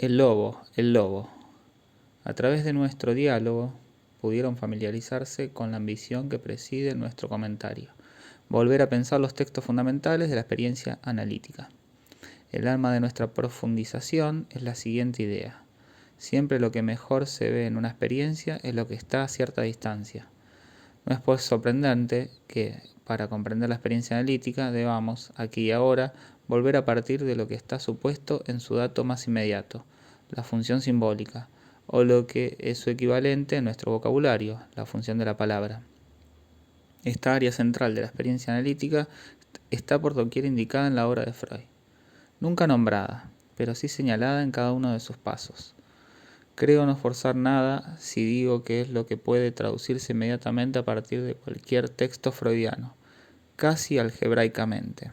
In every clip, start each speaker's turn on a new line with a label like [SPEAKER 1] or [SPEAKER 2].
[SPEAKER 1] El lobo. A través de nuestro diálogo pudieron familiarizarse con la ambición que preside nuestro comentario, volver a pensar los textos fundamentales de la experiencia analítica. El alma de nuestra profundización es la siguiente idea. Siempre lo que mejor se ve en una experiencia es lo que está a cierta distancia. No es pues sorprendente que, para comprender la experiencia analítica, debamos, aquí y ahora, volver a partir de lo que está supuesto en su dato más inmediato, la función simbólica, o lo que es su equivalente en nuestro vocabulario, la función de la palabra. Esta área central de la experiencia analítica está por doquier indicada en la obra de Freud. Nunca nombrada, pero sí señalada en cada uno de sus pasos. Creo no forzar nada si digo que es lo que puede traducirse inmediatamente a partir de cualquier texto freudiano, casi algebraicamente.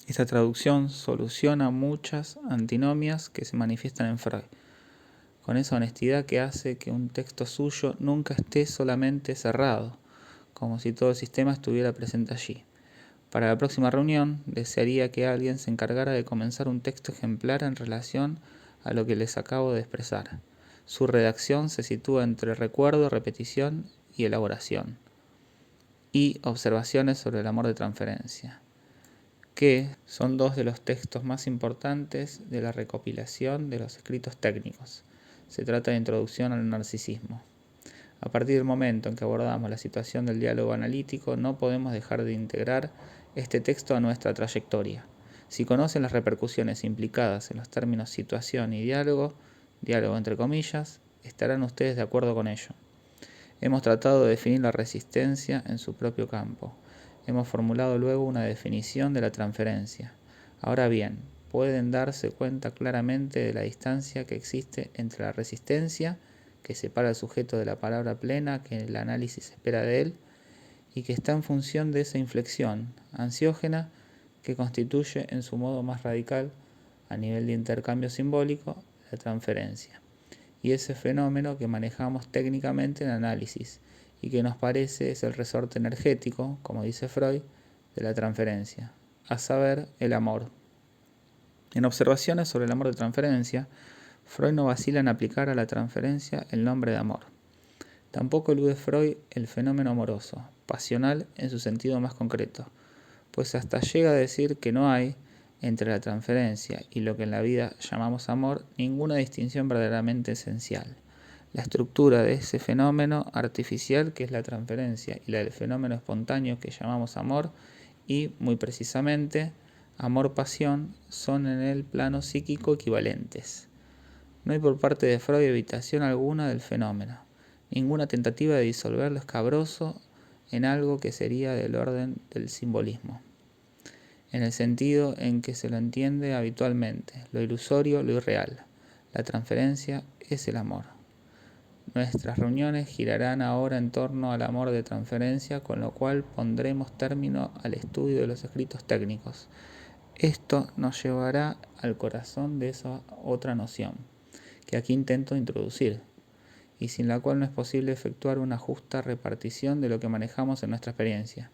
[SPEAKER 1] Esta traducción soluciona muchas antinomias que se manifiestan en Freud, con esa honestidad que hace que un texto suyo nunca esté solamente cerrado, como si todo el sistema estuviera presente allí. Para la próxima reunión, desearía que alguien se encargara de comenzar un texto ejemplar en relación a lo que les acabo de expresar. Su redacción se sitúa entre recuerdo, repetición y elaboración. Y observaciones sobre el amor de transferencia, que son dos de los textos más importantes de la recopilación de los escritos técnicos. Se trata de introducción al narcisismo. A partir del momento en que abordamos la situación del diálogo analítico, no podemos dejar de integrar este texto a nuestra trayectoria. Si conocen las repercusiones implicadas en los términos situación y diálogo entre comillas, estarán ustedes de acuerdo con ello. Hemos tratado de definir la resistencia en su propio campo. Hemos formulado luego una definición de la transferencia. Ahora bien, pueden darse cuenta claramente de la distancia que existe entre la resistencia, que separa al sujeto de la palabra plena que el análisis espera de él, y que está en función de esa inflexión ansiógena que constituye en su modo más radical, a nivel de intercambio simbólico, la transferencia. Y ese fenómeno que manejamos técnicamente en análisis y que nos parece es el resorte energético, como dice Freud, de la transferencia, a saber, el amor. En observaciones sobre el amor de transferencia, Freud no vacila en aplicar a la transferencia el nombre de amor. Tampoco elude Freud el fenómeno amoroso, pasional en su sentido más concreto, pues hasta llega a decir que no hay, entre la transferencia y lo que en la vida llamamos amor, ninguna distinción verdaderamente esencial. La estructura de ese fenómeno artificial que es la transferencia y la del fenómeno espontáneo que llamamos amor y, muy precisamente, amor-pasión son en el plano psíquico equivalentes. No hay por parte de Freud evitación alguna del fenómeno, ninguna tentativa de disolver lo escabroso en algo que sería del orden del simbolismo, en el sentido en que se lo entiende habitualmente, lo ilusorio, lo irreal. La transferencia es el amor. Nuestras reuniones girarán ahora en torno al amor de transferencia, con lo cual pondremos término al estudio de los escritos técnicos. Esto nos llevará al corazón de esa otra noción, que aquí intento introducir, y sin la cual no es posible efectuar una justa repartición de lo que manejamos en nuestra experiencia,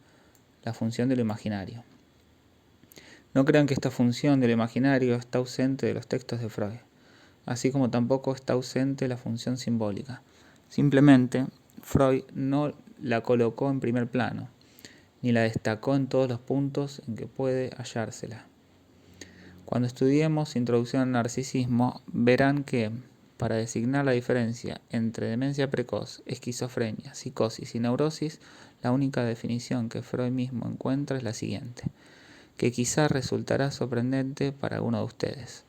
[SPEAKER 1] la función de lo imaginario. No crean que esta función de lo imaginario está ausente de los textos de Freud, así como tampoco está ausente la función simbólica. Simplemente, Freud no la colocó en primer plano, ni la destacó en todos los puntos en que puede hallársela. Cuando estudiemos Introducción al Narcisismo, verán que, para designar la diferencia entre demencia precoz, esquizofrenia, psicosis y neurosis, la única definición que Freud mismo encuentra es la siguiente, que quizás resultará sorprendente para alguno de ustedes.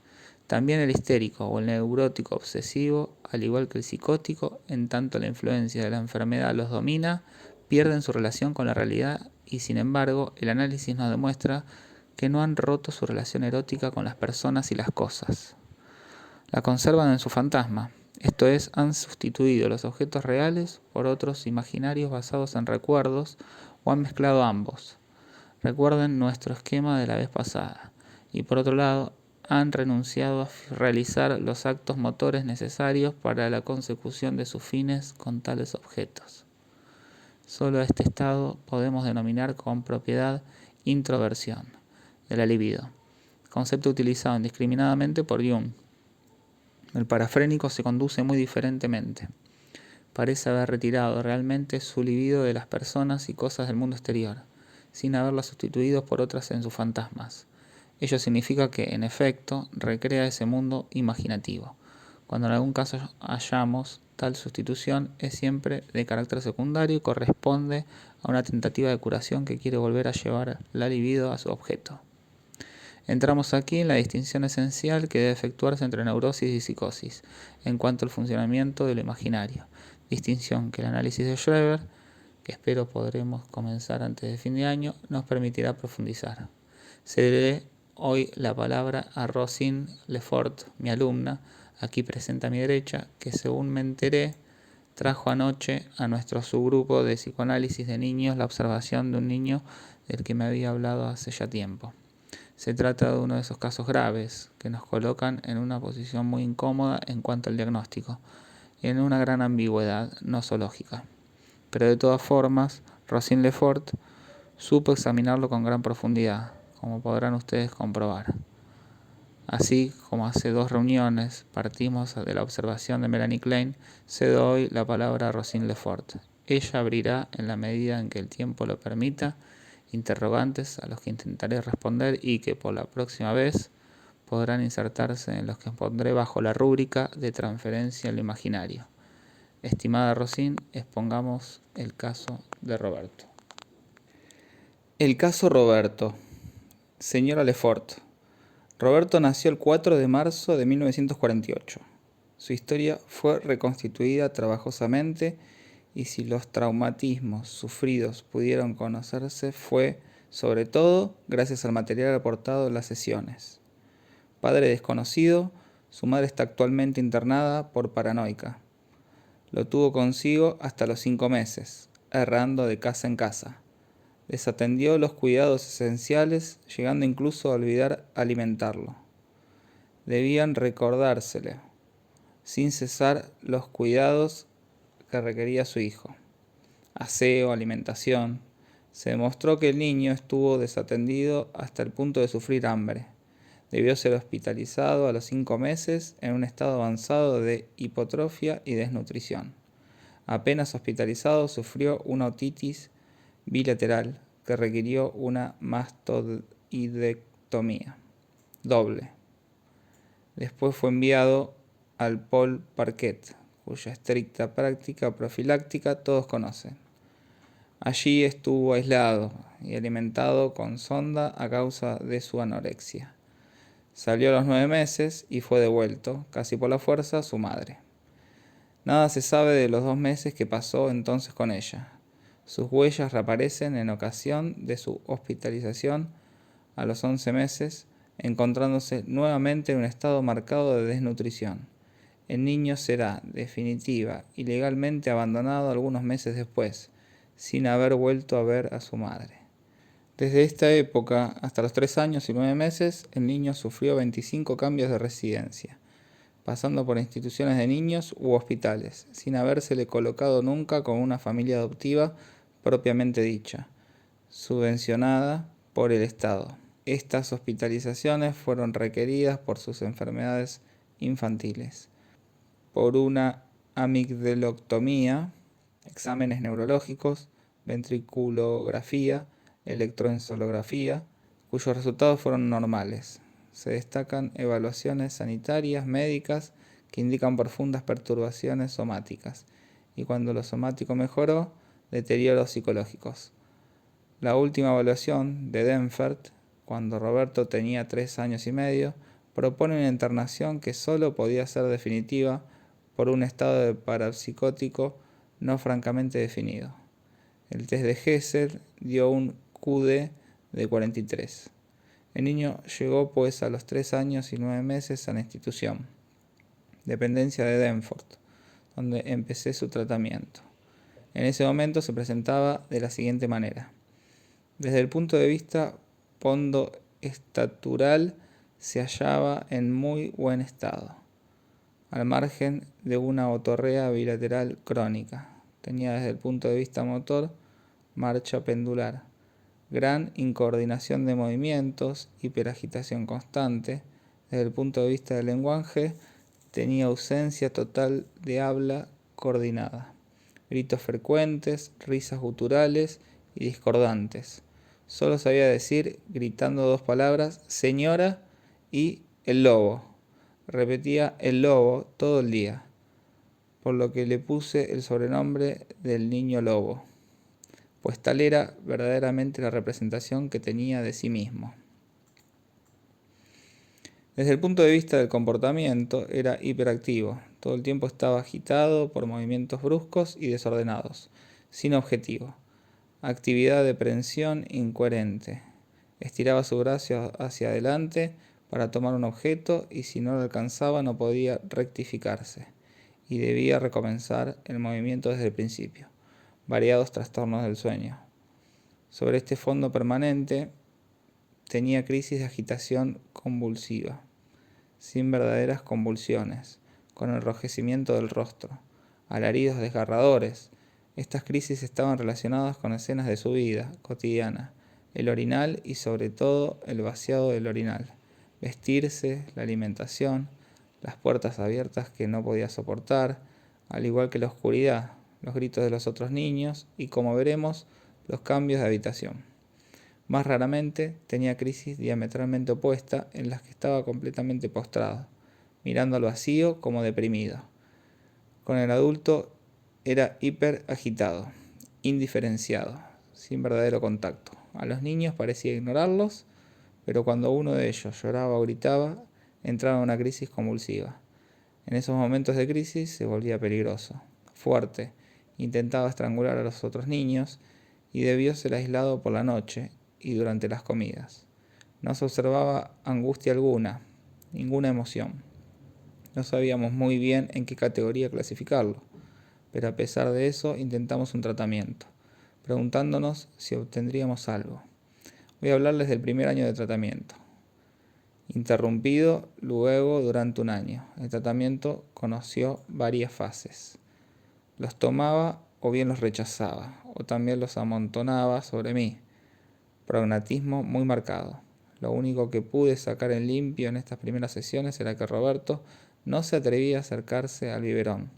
[SPEAKER 1] También el histérico o el neurótico obsesivo, al igual que el psicótico, en tanto la influencia de la enfermedad los domina, pierden su relación con la realidad y, sin embargo, el análisis nos demuestra que no han roto su relación erótica con las personas y las cosas. La conservan en su fantasma, esto es, han sustituido los objetos reales por otros imaginarios basados en recuerdos o han mezclado ambos. Recuerden nuestro esquema de la vez pasada. Y por otro lado, han renunciado a realizar los actos motores necesarios para la consecución de sus fines con tales objetos. Solo a este estado podemos denominar con propiedad introversión de la libido, concepto utilizado indiscriminadamente por Jung. El parafrénico se conduce muy diferentemente. Parece haber retirado realmente su libido de las personas y cosas del mundo exterior, sin haberlas sustituido por otras en sus fantasmas. Ello significa que, en efecto, recrea ese mundo imaginativo. Cuando en algún caso hallamos tal sustitución, es siempre de carácter secundario y corresponde a una tentativa de curación que quiere volver a llevar la libido a su objeto. Entramos aquí en la distinción esencial que debe efectuarse entre neurosis y psicosis, en cuanto al funcionamiento de lo imaginario, distinción que el análisis de Schreber, que espero podremos comenzar antes de fin de año, nos permitirá profundizar. Cederé hoy la palabra a Rosine Lefort, mi alumna, aquí presente a mi derecha, que según me enteré, trajo anoche a nuestro subgrupo de psicoanálisis de niños la observación de un niño del que me había hablado hace ya tiempo. Se trata de uno de esos casos graves que nos colocan en una posición muy incómoda en cuanto al diagnóstico y en una gran ambigüedad nosológica. Pero de todas formas, Rosine Lefort supo examinarlo con gran profundidad, como podrán ustedes comprobar. Así como hace 2 reuniones partimos de la observación de Melanie Klein, cedo hoy la palabra a Rosine Lefort. Ella abrirá, en la medida en que el tiempo lo permita, interrogantes a los que intentaré responder y que por la próxima vez podrán insertarse en los que pondré bajo la rúbrica de transferencia en lo imaginario. Estimada Rosine, expongamos el caso de Roberto. El caso Roberto. Señora Lefort. Roberto nació el 4 de marzo de 1948. Su historia fue reconstituida trabajosamente y si los traumatismos sufridos pudieron conocerse fue, sobre todo, gracias al material aportado en las sesiones. Padre desconocido, su madre está actualmente internada por paranoica. Lo tuvo consigo hasta los 5 meses, errando de casa en casa. Desatendió los cuidados esenciales, llegando incluso a olvidar alimentarlo. Debían recordársele, sin cesar, los cuidados que requería su hijo. Aseo, alimentación. Se demostró que el niño estuvo desatendido hasta el punto de sufrir hambre. Debió ser hospitalizado a los 5 meses en un estado avanzado de hipotrofia y desnutrición. Apenas hospitalizado, sufrió una otitis bilateral que requirió una mastoidectomía doble. Después fue enviado al Paul Parquet, cuya estricta práctica profiláctica todos conocen. Allí estuvo aislado y alimentado con sonda a causa de su anorexia. Salió a los 9 meses y fue devuelto, casi por la fuerza, a su madre. Nada se sabe de los 2 meses que pasó entonces con ella. Sus huellas reaparecen en ocasión de su hospitalización a los 11 meses, encontrándose nuevamente en un estado marcado de desnutrición. El niño será definitiva y legalmente abandonado algunos meses después, sin haber vuelto a ver a su madre. Desde esta época hasta los 3 años y 9 meses, el niño sufrió 25 cambios de residencia, pasando por instituciones de niños u hospitales, sin habérsele colocado nunca con una familia adoptiva propiamente dicha, subvencionada por el Estado. Estas hospitalizaciones fueron requeridas por sus enfermedades infantiles, por una amigdaloctomía, exámenes neurológicos, ventriculografía, electroencefalografía, cuyos resultados fueron normales. Se destacan evaluaciones sanitarias, médicas, que indican profundas perturbaciones somáticas, y cuando lo somático mejoró, deterioros psicológicos. La última evaluación de Denfert, cuando Roberto tenía 3 años y medio, propone una internación que solo podía ser definitiva por un estado de parapsicótico no francamente definido. El test de Gesell dio un QD de 43. El niño llegó pues a los 3 años y 9 meses a la institución, dependencia de Denfert, donde empecé su tratamiento. En ese momento se presentaba de la siguiente manera. Desde el punto de vista pondoestatural se hallaba en muy buen estado, al margen de una otorrea bilateral crónica. Tenía desde el punto de vista motor marcha pendular, gran incoordinación de movimientos, hiperagitación constante. Desde el punto de vista del lenguaje, tenía ausencia total de habla coordinada, gritos frecuentes, risas guturales y discordantes. Solo sabía decir, gritando dos palabras, señora y el lobo. Repetía el lobo todo el día, por lo que le puse el sobrenombre del niño lobo, pues tal era verdaderamente la representación que tenía de sí mismo. Desde el punto de vista del comportamiento, era hiperactivo. Todo el tiempo estaba agitado por movimientos bruscos y desordenados, sin objetivo. Actividad de prehensión incoherente. Estiraba su brazo hacia adelante para tomar un objeto y si no lo alcanzaba no podía rectificarse y debía recomenzar el movimiento desde el principio. Variados trastornos del sueño. Sobre este fondo permanente tenía crisis de agitación convulsiva, sin verdaderas convulsiones, con enrojecimiento del rostro, alaridos desgarradores. Estas crisis estaban relacionadas con escenas de su vida cotidiana, el orinal y sobre todo el vaciado del orinal, vestirse, la alimentación, las puertas abiertas que no podía soportar, al igual que la oscuridad, los gritos de los otros niños y, como veremos, los cambios de habitación. Más raramente tenía crisis diametralmente opuesta en las que estaba completamente postrado, mirando al vacío como deprimido. Con el adulto era hiperagitado, indiferenciado, sin verdadero contacto. A los niños parecía ignorarlos, pero cuando uno de ellos lloraba o gritaba, entraba en una crisis convulsiva. En esos momentos de crisis se volvía peligroso, fuerte, intentaba estrangular a los otros niños y debió ser aislado por la noche y durante las comidas. No se observaba angustia alguna, ninguna emoción. No sabíamos muy bien en qué categoría clasificarlo, pero a pesar de eso intentamos un tratamiento, preguntándonos si obtendríamos algo. Voy a hablarles del primer año de tratamiento, interrumpido luego durante un año. El tratamiento conoció varias fases. Los tomaba o bien los rechazaba, o también los amontonaba sobre mí. Pragmatismo muy marcado. Lo único que pude sacar en limpio en estas primeras sesiones era que Roberto no se atrevía a acercarse al biberón,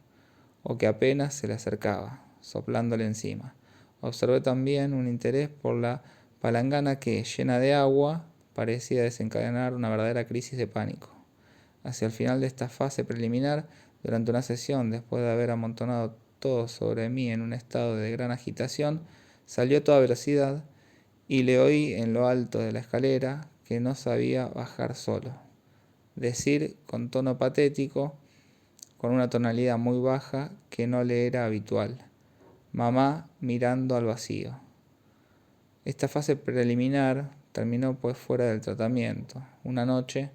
[SPEAKER 1] o que apenas se le acercaba, soplándole encima. Observé también un interés por la palangana que, llena de agua, parecía desencadenar una verdadera crisis de pánico. Hacia el final de esta fase preliminar, durante una sesión, después de haber amontonado todo sobre mí en un estado de gran agitación, salió a toda velocidad y le oí en lo alto de la escalera que no sabía bajar solo. Decir con tono patético, con una tonalidad muy baja que no le era habitual: mamá mirando al vacío. Esta fase preliminar terminó pues fuera del tratamiento. Una noche,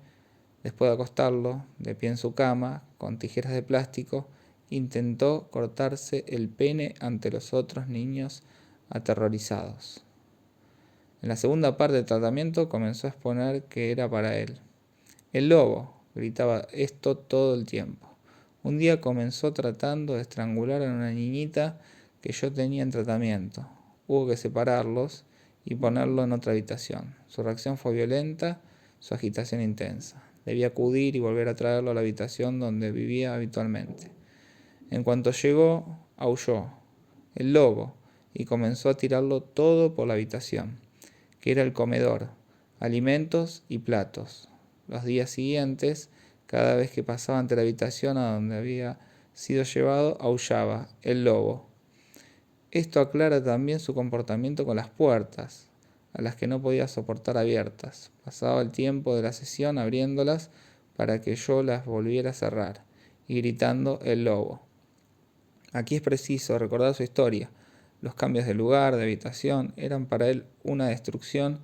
[SPEAKER 1] después de acostarlo, de pie en su cama, con tijeras de plástico, intentó cortarse el pene ante los otros niños aterrorizados. En la segunda parte del tratamiento comenzó a exponer que era para él. El lobo, gritaba esto todo el tiempo. Un día comenzó tratando de estrangular a una niñita que yo tenía en tratamiento. Hubo que separarlos y ponerlo en otra habitación. Su reacción fue violenta, su agitación intensa. Debía acudir y volver a traerlo a la habitación donde vivía habitualmente. En cuanto llegó, aulló el lobo y comenzó a tirarlo todo por la habitación, que era el comedor, alimentos y platos. Los días siguientes, cada vez que pasaba ante la habitación a donde había sido llevado, aullaba el lobo. Esto aclara también su comportamiento con las puertas, a las que no podía soportar abiertas. Pasaba el tiempo de la sesión abriéndolas para que yo las volviera a cerrar, y gritando el lobo. Aquí es preciso recordar su historia. Los cambios de lugar, de habitación, eran para él una destrucción,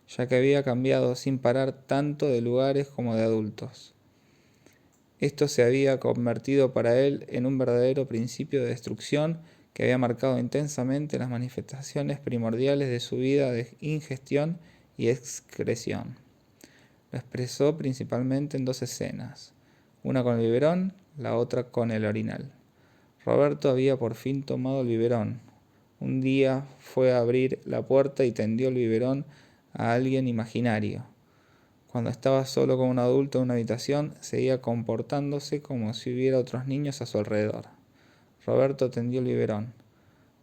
[SPEAKER 1] ya que había cambiado sin parar tanto de lugares como de adultos. Esto se había convertido para él en un verdadero principio de destrucción que había marcado intensamente las manifestaciones primordiales de su vida de ingestión y excreción. Lo expresó principalmente en dos escenas, una con el biberón, la otra con el orinal. Roberto había por fin tomado el biberón. Un día fue a abrir la puerta y tendió el biberón a alguien imaginario. Cuando estaba solo con un adulto en una habitación, seguía comportándose como si hubiera otros niños a su alrededor. Roberto tendió el biberón.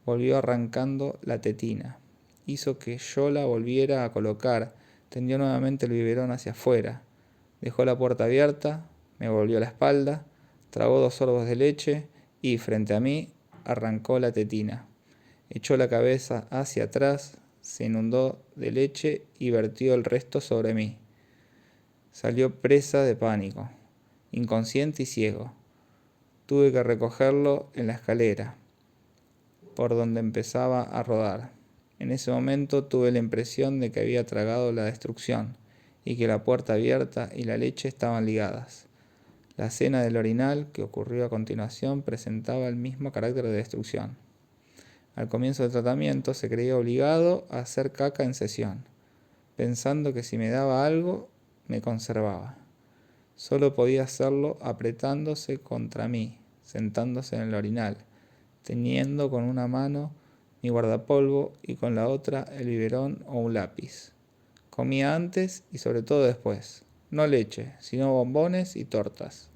[SPEAKER 1] Volvió arrancando la tetina. Hizo que yo la volviera a colocar. Tendió nuevamente el biberón hacia afuera. Dejó la puerta abierta, me volvió la espalda, tragó 2 sorbos de leche y, frente a mí, arrancó la tetina. Echó la cabeza hacia atrás, se inundó de leche y vertió el resto sobre mí. Salió presa de pánico, inconsciente y ciego. Tuve que recogerlo en la escalera, por donde empezaba a rodar. En ese momento tuve la impresión de que había tragado la destrucción y que la puerta abierta y la leche estaban ligadas. La escena del orinal que ocurrió a continuación presentaba el mismo carácter de destrucción. Al comienzo del tratamiento se creía obligado a hacer caca en sesión, pensando que si me daba algo, me conservaba. Solo podía hacerlo apretándose contra mí, sentándose en el orinal, teniendo con una mano mi guardapolvo y con la otra el biberón o un lápiz. Comía antes y sobre todo después, no leche, sino bombones y tortas.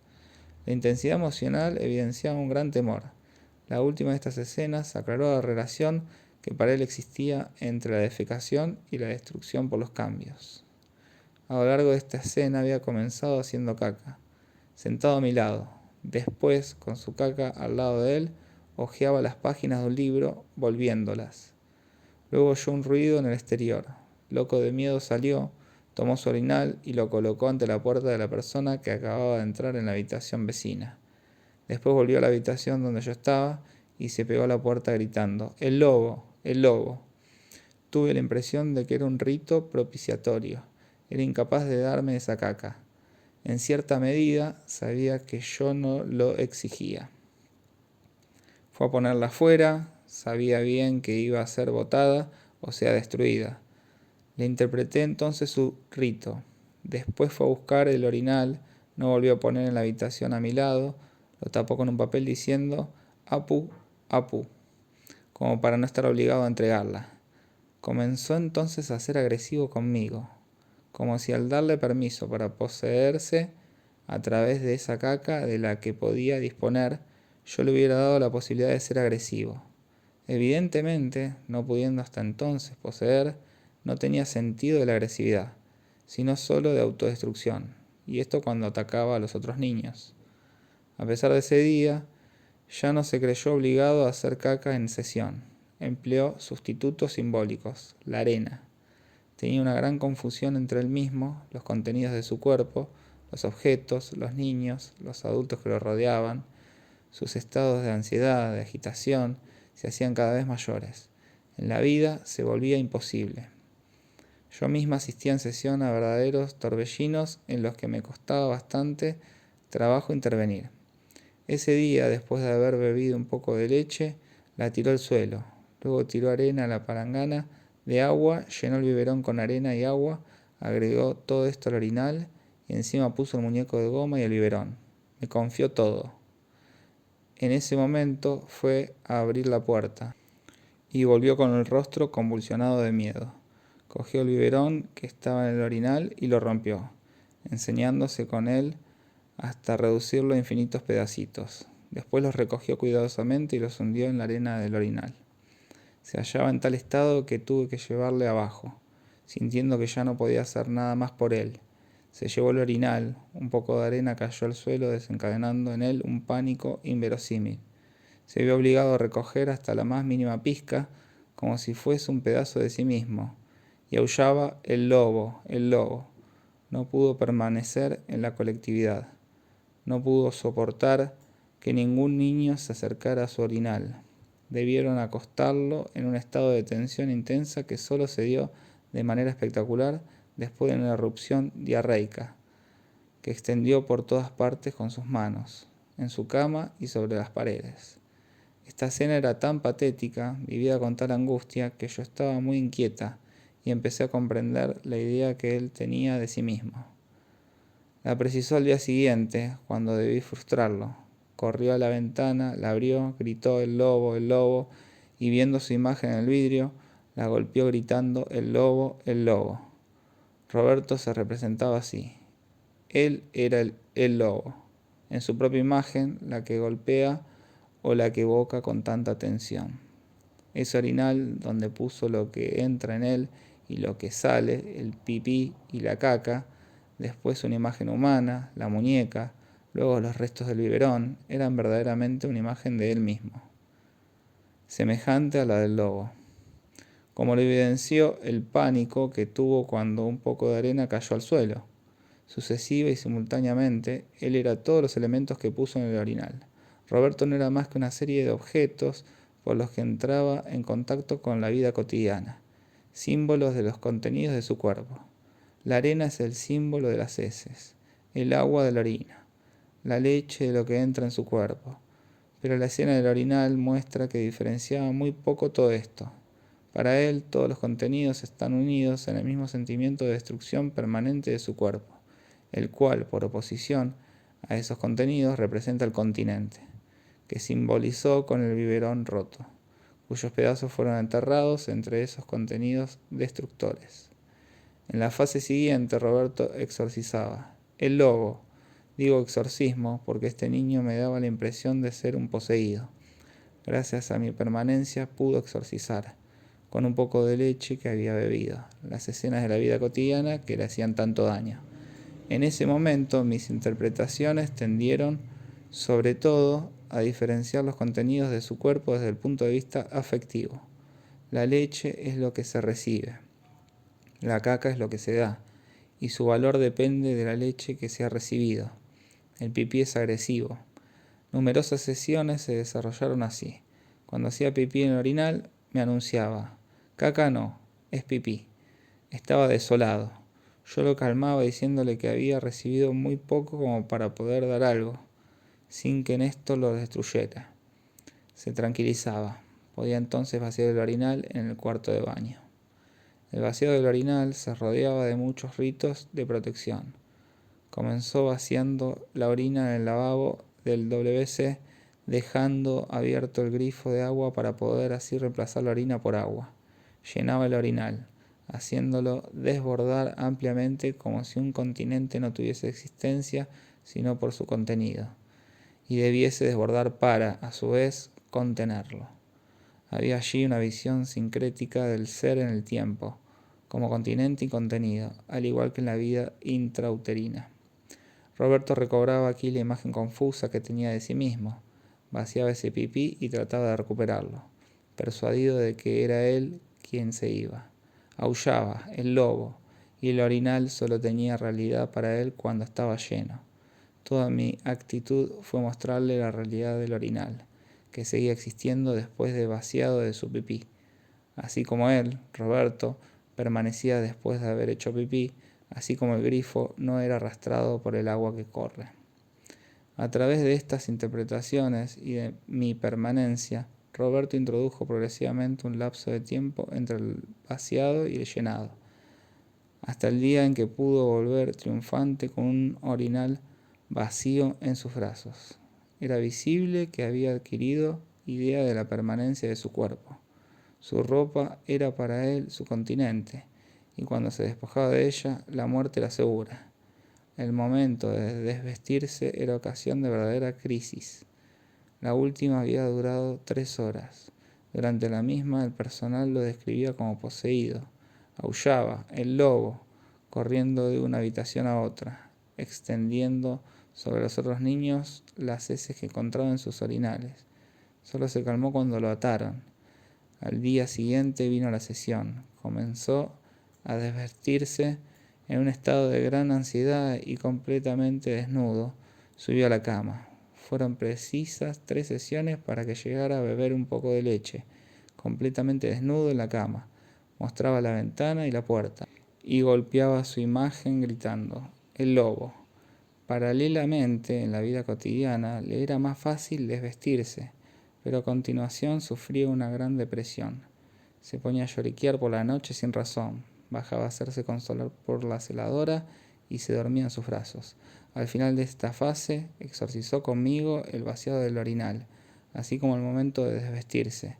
[SPEAKER 1] La intensidad emocional evidenciaba un gran temor. La última de estas escenas aclaró la relación que para él existía entre la defecación y la destrucción por los cambios. A lo largo de esta escena había comenzado haciendo caca, sentado a mi lado. Después, con su caca al lado de él, hojeaba las páginas de un libro, volviéndolas. Luego oyó un ruido en el exterior. Loco de miedo salió, tomó su orinal y lo colocó ante la puerta de la persona que acababa de entrar en la habitación vecina. Después volvió a la habitación donde yo estaba y se pegó a la puerta gritando: ¡El lobo! ¡El lobo! Tuve la impresión de que era un rito propiciatorio. Era incapaz de darme esa caca. En cierta medida, sabía que yo no lo exigía. Fue a ponerla afuera, sabía bien que iba a ser botada, o sea, destruida. Le interpreté entonces su rito. Después fue a buscar el orinal, no volvió a poner en la habitación a mi lado, lo tapó con un papel diciendo Apu, Apu, como para no estar obligado a entregarla. Comenzó entonces a ser agresivo conmigo, como si al darle permiso para poseerse a través de esa caca de la que podía disponer, yo le hubiera dado la posibilidad de ser agresivo. Evidentemente, no pudiendo hasta entonces poseer, no tenía sentido de la agresividad, sino solo de autodestrucción, y esto cuando atacaba a los otros niños. A pesar de ese día, ya no se creyó obligado a hacer caca en sesión. Empleó sustitutos simbólicos, la arena. Tenía una gran confusión entre él mismo, los contenidos de su cuerpo, los objetos, los niños, los adultos que lo rodeaban. Sus estados de ansiedad, de agitación, se hacían cada vez mayores. En la vida se volvía imposible. Yo misma asistía en sesión a verdaderos torbellinos en los que me costaba bastante trabajo intervenir. Ese día, después de haber bebido un poco de leche, la tiró al suelo. Luego tiró arena a la palangana de agua, llenó el biberón con arena y agua, agregó todo esto al orinal y encima puso el muñeco de goma y el biberón. Me confió todo. En ese momento fue a abrir la puerta y volvió con el rostro convulsionado de miedo. Cogió el biberón que estaba en el orinal y lo rompió, enseñándose con él hasta reducirlo a infinitos pedacitos. Después los recogió cuidadosamente y los hundió en la arena del orinal. Se hallaba en tal estado que tuve que llevarle abajo, sintiendo que ya no podía hacer nada más por él. Se llevó el orinal, un poco de arena cayó al suelo desencadenando en él un pánico inverosímil. Se vio obligado a recoger hasta la más mínima pizca, como si fuese un pedazo de sí mismo, y aullaba el lobo, el lobo. No pudo permanecer en la colectividad. No pudo soportar que ningún niño se acercara a su orinal. Debieron acostarlo en un estado de tensión intensa que solo se dio de manera espectacular después de una erupción diarreica, que extendió por todas partes con sus manos, en su cama y sobre las paredes. Esta escena era tan patética, vivida con tal angustia, que yo estaba muy inquieta y empecé a comprender la idea que él tenía de sí mismo. La precisó al día siguiente, cuando debí frustrarlo. Corrió a la ventana, la abrió, gritó el lobo, y viendo su imagen en el vidrio, la golpeó gritando el lobo, el lobo. Roberto se representaba así. Él era el lobo, en su propia imagen, la que golpea o la que evoca con tanta tensión. Ese orinal donde puso lo que entra en él y lo que sale, el pipí y la caca, después una imagen humana, la muñeca, luego los restos del biberón, eran verdaderamente una imagen de él mismo, semejante a la del lobo. Como lo evidenció el pánico que tuvo cuando un poco de arena cayó al suelo. Sucesiva y simultáneamente, él era todos los elementos que puso en el orinal. Roberto no era más que una serie de objetos por los que entraba en contacto con la vida cotidiana, símbolos de los contenidos de su cuerpo. La arena es el símbolo de las heces, el agua de la orina, la leche de lo que entra en su cuerpo. Pero la escena del orinal muestra que diferenciaba muy poco todo esto. Para él, todos los contenidos están unidos en el mismo sentimiento de destrucción permanente de su cuerpo, el cual, por oposición a esos contenidos, representa el continente, que simbolizó con el biberón roto, cuyos pedazos fueron enterrados entre esos contenidos destructores. En la fase siguiente, Roberto exorcizaba. El lobo, digo exorcismo porque este niño me daba la impresión de ser un poseído. Gracias a mi permanencia pudo exorcizar, con un poco de leche que había bebido, las escenas de la vida cotidiana que le hacían tanto daño. En ese momento mis interpretaciones tendieron, sobre todo, a diferenciar los contenidos de su cuerpo desde el punto de vista afectivo. La leche es lo que se recibe, la caca es lo que se da, y su valor depende de la leche que se ha recibido. El pipí es agresivo. Numerosas sesiones se desarrollaron así. Cuando hacía pipí en el orinal, me anunciaba: caca no, es pipí. Estaba desolado. Yo lo calmaba diciéndole que había recibido muy poco como para poder dar algo, sin que en esto lo destruyera. Se tranquilizaba. Podía entonces vaciar el orinal en el cuarto de baño. El vaciado del orinal se rodeaba de muchos ritos de protección. Comenzó vaciando la orina en el lavabo del WC, dejando abierto el grifo de agua para poder así reemplazar la orina por agua. Llenaba el orinal, haciéndolo desbordar ampliamente como si un continente no tuviese existencia sino por su contenido, y debiese desbordar para, a su vez, contenerlo. Había allí una visión sincrética del ser en el tiempo, como continente y contenido, al igual que en la vida intrauterina. Roberto recobraba aquí la imagen confusa que tenía de sí mismo, vaciaba ese pipí y trataba de recuperarlo, persuadido de que era él quien se iba. Aullaba, el lobo, y el orinal solo tenía realidad para él cuando estaba lleno. Toda mi actitud fue mostrarle la realidad del orinal, que seguía existiendo después de vaciado de su pipí. Así como él, Roberto, permanecía después de haber hecho pipí, así como el grifo no era arrastrado por el agua que corre. A través de estas interpretaciones y de mi permanencia, Roberto introdujo progresivamente un lapso de tiempo entre el vaciado y el llenado, hasta el día en que pudo volver triunfante con un orinal vacío en sus brazos. Era visible que había adquirido idea de la permanencia de su cuerpo. Su ropa era para él su continente, y cuando se despojaba de ella, la muerte era segura. El momento de desvestirse era ocasión de verdadera crisis. La última había durado 3 horas. Durante la misma, el personal lo describía como poseído. Aullaba, el lobo, corriendo de una habitación a otra, extendiendo sobre los otros niños las heces que encontraba en sus orinales. Solo se calmó cuando lo ataron. Al día siguiente vino la sesión. Comenzó a desvestirse en un estado de gran ansiedad y completamente desnudo. Subió a la cama. Fueron precisas 3 sesiones para que llegara a beber un poco de leche. Completamente desnudo en la cama. Mostraba la ventana y la puerta, y golpeaba su imagen gritando: el lobo. Paralelamente, en la vida cotidiana, le era más fácil desvestirse, pero a continuación sufría una gran depresión. Se ponía a lloriquear por la noche sin razón, bajaba a hacerse consolar por la celadora y se dormía en sus brazos. Al final de esta fase, exorcizó conmigo el vaciado del orinal, así como el momento de desvestirse.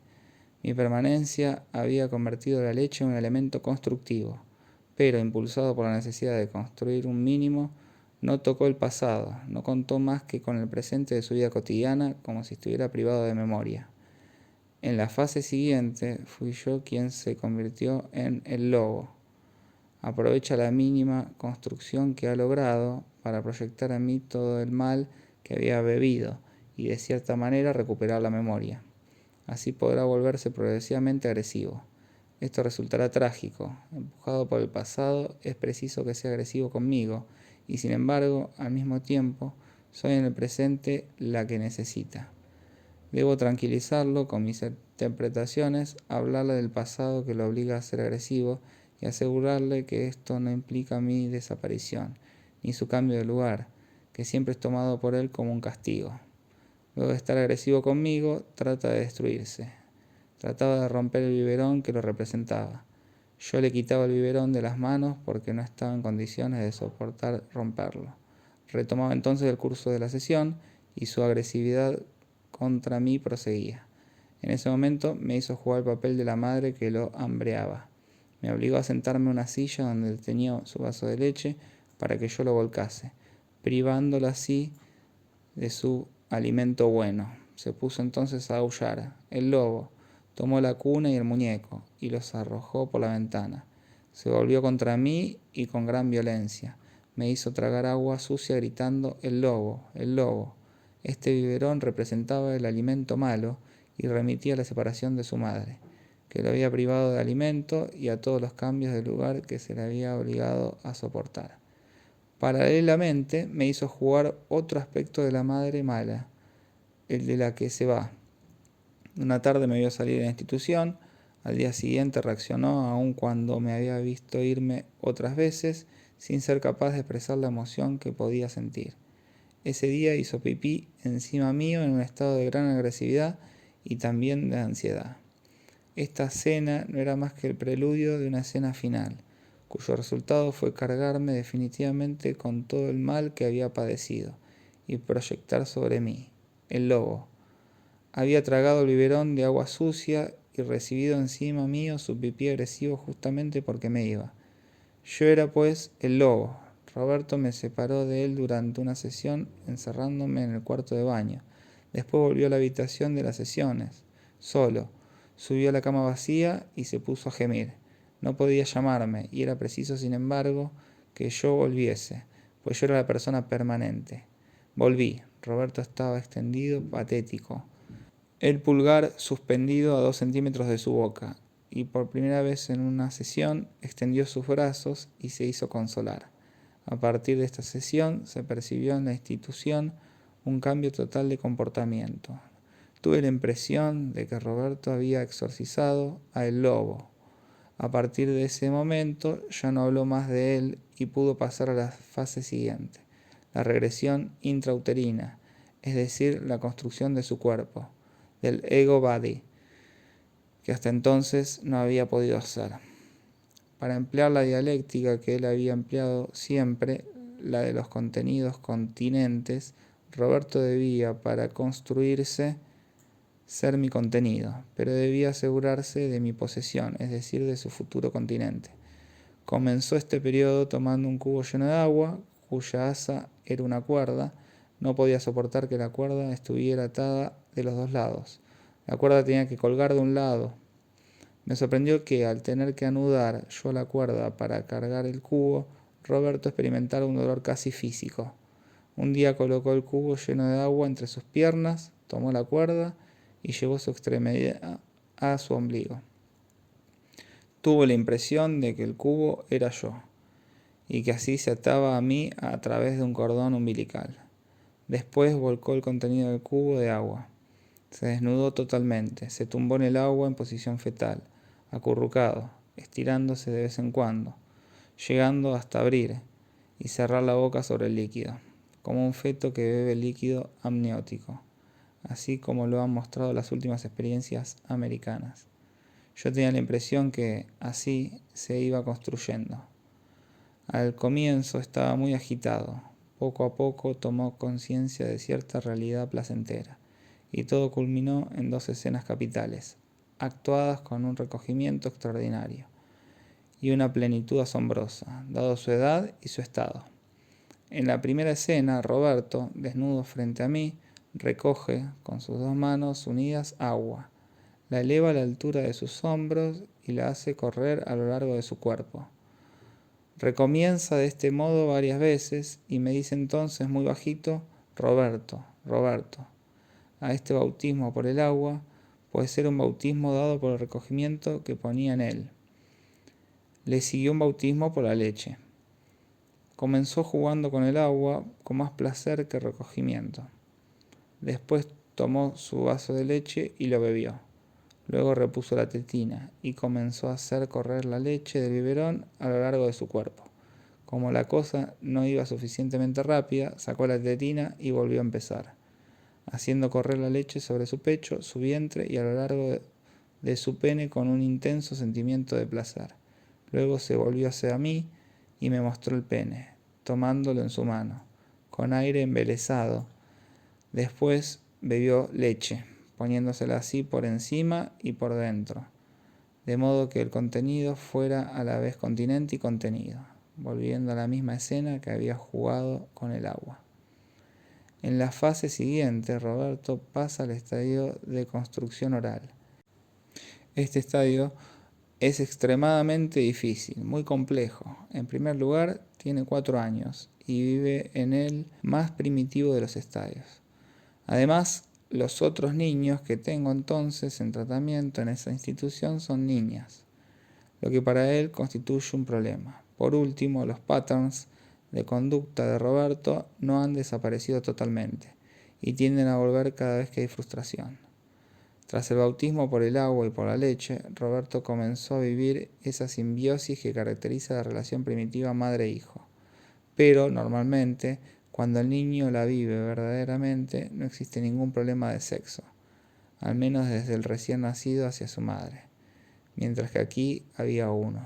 [SPEAKER 1] Mi permanencia había convertido la leche en un elemento constructivo. pero impulsado por la necesidad de construir un mínimo, no tocó el pasado, no contó más que con el presente de su vida cotidiana, como si estuviera privado de memoria. En la fase siguiente fui yo quien se convirtió en el lobo. Aprovecha la mínima construcción que ha logrado para proyectar en mí todo el mal que había bebido y de cierta manera recuperar la memoria. Así podrá volverse progresivamente agresivo. Esto resultará trágico. Empujado por el pasado, es preciso que sea agresivo conmigo y sin embargo, al mismo tiempo, soy en el presente la que necesita. Debo tranquilizarlo con mis interpretaciones, hablarle del pasado que lo obliga a ser agresivo y asegurarle que esto no implica mi desaparición, ni su cambio de lugar, que siempre es tomado por él como un castigo. Luego de estar agresivo conmigo, trata de destruirse. Trataba de romper el biberón que lo representaba. Yo le quitaba el biberón de las manos porque no estaba en condiciones de soportar romperlo. Retomaba entonces el curso de la sesión y su agresividad contra mí proseguía. En ese momento me hizo jugar el papel de la madre que lo hambreaba. Me obligó a sentarme en una silla donde tenía su vaso de leche para que yo lo volcase, privándolo así de su alimento bueno. Se puso entonces a aullar. El lobo tomó la cuna y el muñeco y los arrojó por la ventana. Se volvió contra mí y con gran violencia. Me hizo tragar agua sucia gritando el lobo, el lobo. Este biberón representaba el alimento malo y remitía a la separación de su madre, que lo había privado de alimento y a todos los cambios de lugar que se le había obligado a soportar. Paralelamente me hizo jugar otro aspecto de la madre mala, el de la que se va. Una tarde me vio salir de la institución, al día siguiente reaccionó aun cuando me había visto irme otras veces, sin ser capaz de expresar la emoción que podía sentir. Ese día hizo pipí encima mío en un estado de gran agresividad y también de ansiedad. Esta cena no era más que el preludio de una escena final, cuyo resultado fue cargarme definitivamente con todo el mal que había padecido y proyectar sobre mí, el lobo. Había tragado el biberón de agua sucia y recibido encima mío su pipí agresivo justamente porque me iba. Yo era pues el lobo. Roberto me separó de él durante una sesión encerrándome en el cuarto de baño. Después volvió a la habitación de las sesiones, solo. Subió a la cama vacía y se puso a gemir. No podía llamarme y era preciso, sin embargo, que yo volviese, pues yo era la persona permanente. Volví. Roberto estaba extendido, patético, el pulgar suspendido a 2 centímetros de su boca, y por primera vez en una sesión extendió sus brazos y se hizo consolar. A partir de esta sesión se percibió en la institución un cambio total de comportamiento. Tuve la impresión de que Roberto había exorcizado a el lobo. A partir de ese momento ya no habló más de él y pudo pasar a la fase siguiente, la regresión intrauterina, es decir, la construcción de su cuerpo, del ego body, que hasta entonces no había podido hacer. Para emplear la dialéctica que él había empleado siempre, la de los contenidos continentes, Roberto debía, para construirse, ser mi contenido, pero debía asegurarse de mi posesión, es decir, de su futuro continente. Comenzó este periodo tomando un cubo lleno de agua, cuya asa era una cuerda. No podía soportar que la cuerda estuviera atada de los dos lados. La cuerda tenía que colgar de un lado. Me sorprendió que, al tener que anudar yo la cuerda para cargar el cubo, Roberto experimentara un dolor casi físico. Un día colocó el cubo lleno de agua entre sus piernas, tomó la cuerda y llevó su extremidad a su ombligo. Tuvo la impresión de que el cubo era yo, y que así se ataba a mí a través de un cordón umbilical. Después volcó el contenido del cubo de agua. Se desnudó totalmente, se tumbó en el agua en posición fetal, acurrucado, estirándose de vez en cuando, llegando hasta abrir y cerrar la boca sobre el líquido, como un feto que bebe líquido amniótico, así como lo han mostrado las últimas experiencias americanas. Yo tenía la impresión que así se iba construyendo. Al comienzo estaba muy agitado. Poco a poco tomó conciencia de cierta realidad placentera, y todo culminó en 2 escenas capitales, actuadas con un recogimiento extraordinario. y una plenitud asombrosa, dado su edad y su estado. En la primera escena, Roberto, desnudo frente a mí, recoge con sus dos manos unidas agua, la eleva a la altura de sus hombros y la hace correr a lo largo de su cuerpo. Recomienza de este modo varias veces y me dice entonces muy bajito: Roberto, Roberto. A este bautismo por el agua puede ser un bautismo dado por el recogimiento que ponía en él. Le siguió un bautismo por la leche. Comenzó jugando con el agua con más placer que recogimiento. Después tomó su vaso de leche y lo bebió. Luego repuso la tetina y comenzó a hacer correr la leche del biberón a lo largo de su cuerpo. Como la cosa no iba suficientemente rápida, sacó la tetina y volvió a empezar, haciendo correr la leche sobre su pecho, su vientre y a lo largo de su pene con un intenso sentimiento de placer. Luego se volvió hacia mí y me mostró el pene, tomándolo en su mano, con aire embelesado. Después bebió leche, poniéndosela así por encima y por dentro, de modo que el contenido fuera a la vez continente y contenido, volviendo a la misma escena que había jugado con el agua. En la fase siguiente, Roberto pasa al estadio de construcción oral. Este estadio es extremadamente difícil, muy complejo. En primer lugar, tiene 4 años y vive en el más primitivo de los estadios. Además, los otros niños que tengo entonces en tratamiento en esa institución son niñas, lo que para él constituye un problema. Por último, los patterns de conducta de Roberto no han desaparecido totalmente y tienden a volver cada vez que hay frustración. Tras el bautismo por el agua y por la leche, Roberto comenzó a vivir esa simbiosis que caracteriza la relación primitiva madre-hijo. Pero, normalmente, cuando el niño la vive verdaderamente, no existe ningún problema de sexo, al menos desde el recién nacido hacia su madre, mientras que aquí había uno.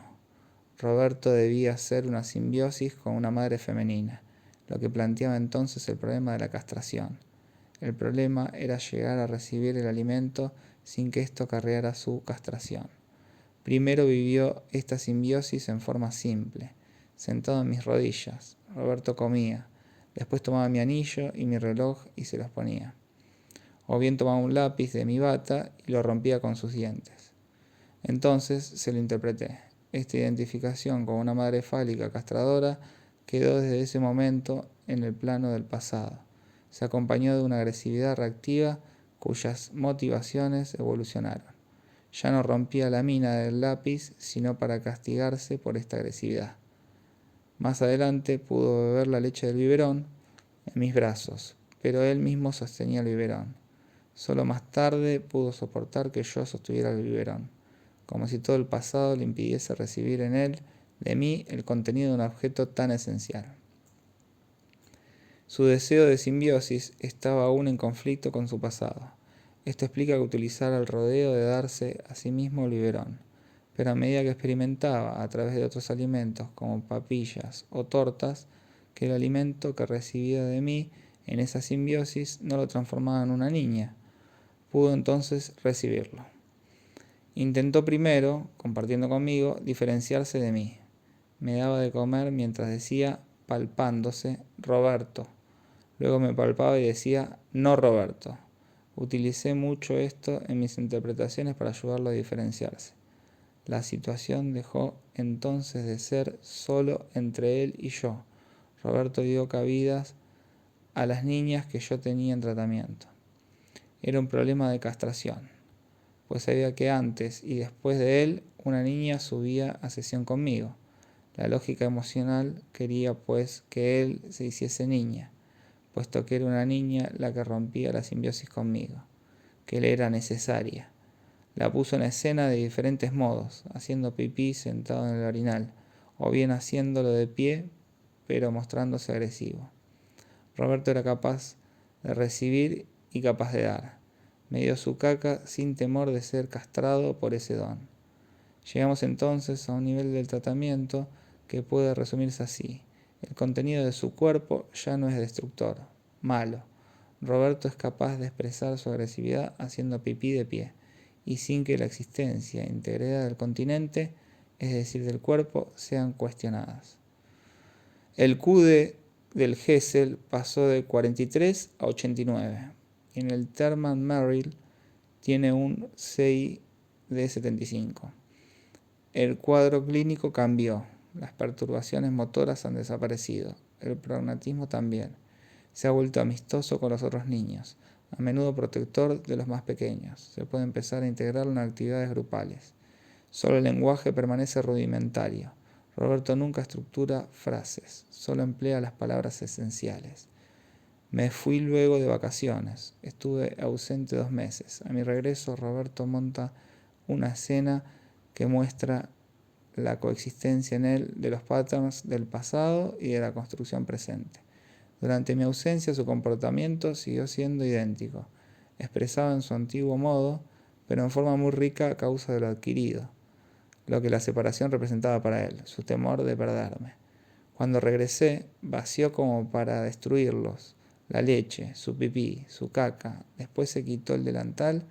[SPEAKER 1] Roberto debía ser una simbiosis con una madre femenina, lo que planteaba entonces el problema de la castración. El problema era llegar a recibir el alimento sin que esto acarreara su castración. Primero vivió esta simbiosis en forma simple, sentado en mis rodillas. Roberto comía, después tomaba mi anillo y mi reloj y se los ponía. O bien tomaba un lápiz de mi bata y lo rompía con sus dientes. Entonces se lo interpreté. Esta identificación con una madre fálica castradora quedó desde ese momento en el plano del pasado. Se acompañó de una agresividad reactiva cuyas motivaciones evolucionaron. Ya no rompía la mina del lápiz sino para castigarse por esta agresividad. Más adelante pudo beber la leche del biberón en mis brazos, pero él mismo sostenía el biberón. Solo más tarde pudo soportar que yo sostuviera el biberón, como si todo el pasado le impidiese recibir en él, de mí, el contenido de un objeto tan esencial. Su deseo de simbiosis estaba aún en conflicto con su pasado. Esto explica que utilizara el rodeo de darse a sí mismo el biberón, pero a medida que experimentaba a través de otros alimentos como papillas o tortas, que el alimento que recibía de mí en esa simbiosis no lo transformaba en una niña, pudo entonces recibirlo. Intentó primero, compartiendo conmigo, diferenciarse de mí. Me daba de comer mientras decía, palpándose, Roberto. Luego me palpaba y decía, no Roberto. Utilicé mucho esto en mis interpretaciones para ayudarlo a diferenciarse. La situación dejó entonces de ser solo entre él y yo. Roberto dio cabidas a las niñas que yo tenía en tratamiento. Era un problema de castración, pues sabía que antes y después de él una niña subía a sesión conmigo. La lógica emocional quería pues que él se hiciese niña, puesto que era una niña la que rompía la simbiosis conmigo, que le era necesaria. La puso en escena de diferentes modos, haciendo pipí sentado en el orinal, o bien haciéndolo de pie, pero mostrándose agresivo. Roberto era capaz de recibir y capaz de dar. Me dio su caca sin temor de ser castrado por ese don. Llegamos entonces a un nivel del tratamiento que puede resumirse así. El contenido de su cuerpo ya no es destructor, malo. Roberto es capaz de expresar su agresividad haciendo pipí de pie y sin que la existencia íntegra del continente es decir, del cuerpo, sean cuestionadas. El QD del Gesell pasó de 43 a 89. Y en el Thurman Merrill tiene un CI de 75. El cuadro clínico cambió. Las perturbaciones motoras han desaparecido. El pragmatismo también. Se ha vuelto amistoso con los otros niños, a menudo protector de los más pequeños. Se puede empezar a integrarlo en actividades grupales. Solo el lenguaje permanece rudimentario. Roberto nunca estructura frases, solo emplea las palabras esenciales. Me fui luego de vacaciones. Estuve ausente 2 meses. A mi regreso, Roberto monta una escena que muestra la coexistencia en él de los patterns del pasado y de la construcción presente. Durante mi ausencia, su comportamiento siguió siendo idéntico. Expresaba en su antiguo modo, pero en forma muy rica a causa de lo adquirido, lo que la separación representaba para él, su temor de perderme. Cuando regresé, vació como para destruirlos, la leche, su pipí, su caca. Después se quitó el delantal